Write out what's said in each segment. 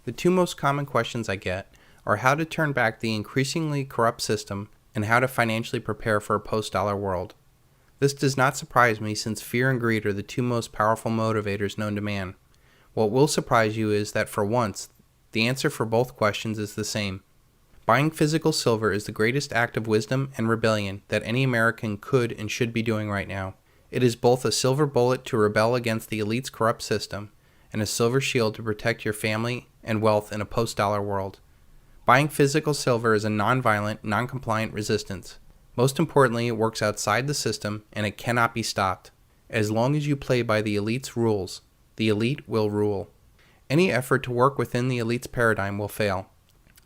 The two most common questions I get are how to turn back the increasingly corrupt system and how to financially prepare for a post-dollar world. This does not surprise me since fear and greed are the two most powerful motivators known to man. What will surprise you is that for once, the answer for both questions is the same. Buying physical silver is the greatest act of wisdom and rebellion that any American could and should be doing right now. It is both a silver bullet to rebel against the elite's corrupt system and a silver shield to protect your family and wealth in a post-dollar world. Buying physical silver is a non-violent, non-compliant resistance. Most importantly, it works outside the system and it cannot be stopped. As long as you play by the elite's rules, the elite will rule. Any effort to work within the elite's paradigm will fail.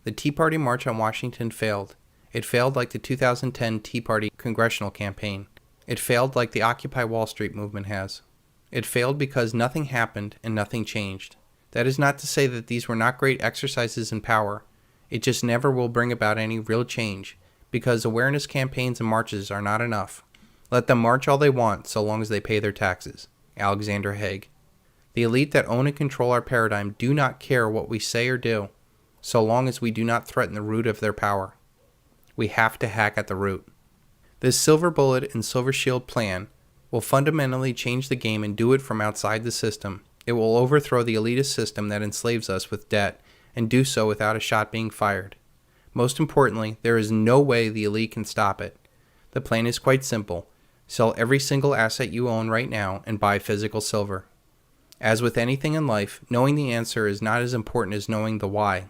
The Tea Party March on Washington failed. It failed like the 2010 Tea Party congressional campaign. It failed like the Occupy Wall Street movement has. It failed because nothing happened and nothing changed. That is not to say that these were not great exercises in power. It just never will bring about any real change, because awareness campaigns and marches are not enough. Let them march all they want so long as they pay their taxes. Alexander Haig. The elite that own and control our paradigm do not care what we say or do, so long as we do not threaten the root of their power. We have to hack at the root. This silver bullet and silver shield plan will fundamentally change the game and do it from outside the system. It will overthrow the elitist system that enslaves us with debt and do so without a shot being fired. Most importantly, there is no way the elite can stop it. The plan is quite simple. Sell every single asset you own right now and buy physical silver. As with anything in life, knowing the answer is not as important as knowing the why.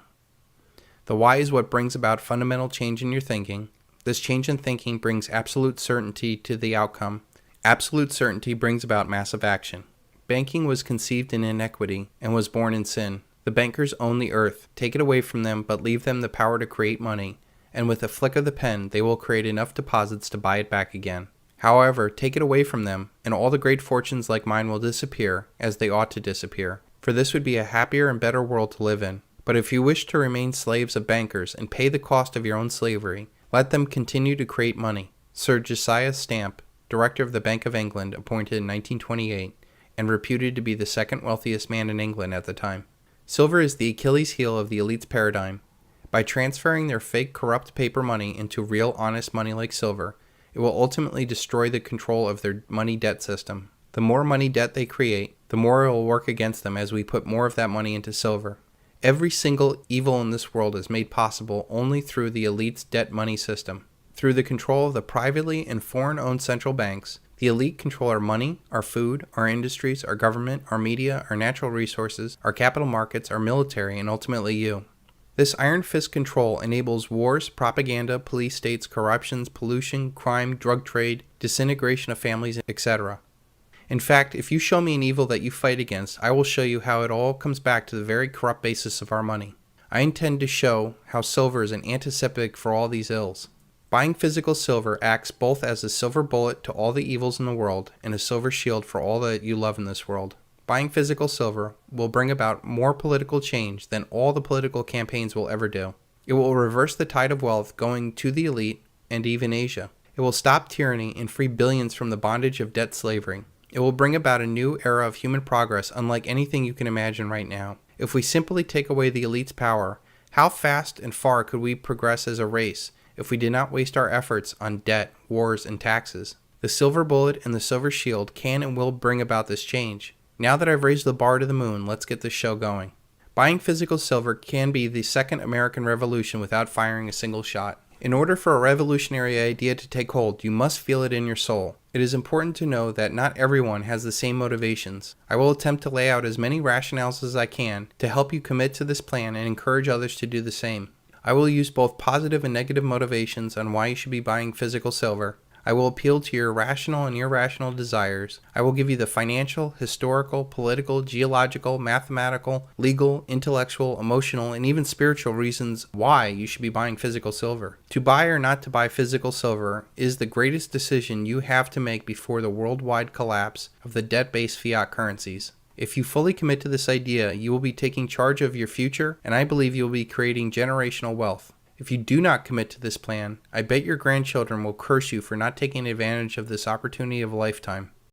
The why is what brings about fundamental change in your thinking. This change in thinking brings absolute certainty to the outcome. Absolute certainty brings about massive action. Banking was conceived in inequity and was born in sin. The bankers own the earth. Take it away from them, but leave them the power to create money, and with a flick of the pen, they will create enough deposits to buy it back again. However, take it away from them, and all the great fortunes like mine will disappear, as they ought to disappear, for this would be a happier and better world to live in. But if you wish to remain slaves of bankers and pay the cost of your own slavery, let them continue to create money. Sir Josiah Stamp, Director of the Bank of England, appointed in 1928, and reputed to be the second wealthiest man in England at the time. Silver is the Achilles heel of the elite's paradigm. By transferring their fake corrupt paper money into real honest money like silver, it will ultimately destroy the control of their money debt system. The more money debt they create, the more it will work against them as we put more of that money into silver. Every single evil in this world is made possible only through the elite's debt money system. Through the control of the privately and foreign-owned central banks, the elite control our money, our food, our industries, our government, our media, our natural resources, our capital markets, our military, and ultimately you. This iron fist control enables wars, propaganda, police states, corruptions, pollution, crime, drug trade, disintegration of families, etc. In fact, if you show me an evil that you fight against, I will show you how it all comes back to the very corrupt basis of our money. I intend to show how silver is an antiseptic for all these ills. Buying physical silver acts both as a silver bullet to all the evils in the world and a silver shield for all that you love in this world. Buying physical silver will bring about more political change than all the political campaigns will ever do. It will reverse the tide of wealth going to the elite and even Asia. It will stop tyranny and free billions from the bondage of debt slavery. It will bring about a new era of human progress unlike anything you can imagine right now. If we simply take away the elite's power, how fast and far could we progress as a race if we did not waste our efforts on debt, wars, and taxes? The silver bullet and the silver shield can and will bring about this change. Now that I've raised the bar to the moon, let's get this show going. Buying physical silver can be the second American Revolution without firing a single shot. In order for a revolutionary idea to take hold, you must feel it in your soul. It is important to know that not everyone has the same motivations. I will attempt to lay out as many rationales as I can to help you commit to this plan and encourage others to do the same. I will use both positive and negative motivations on why you should be buying physical silver. I will appeal to your rational and irrational desires. I will give you the financial, historical, political, geological, mathematical, legal, intellectual, emotional, and even spiritual reasons why you should be buying physical silver. To buy or not to buy physical silver is the greatest decision you have to make before the worldwide collapse of the debt-based fiat currencies. If you fully commit to this idea, you will be taking charge of your future, and I believe you will be creating generational wealth. If you do not commit to this plan, I bet your grandchildren will curse you for not taking advantage of this opportunity of a lifetime.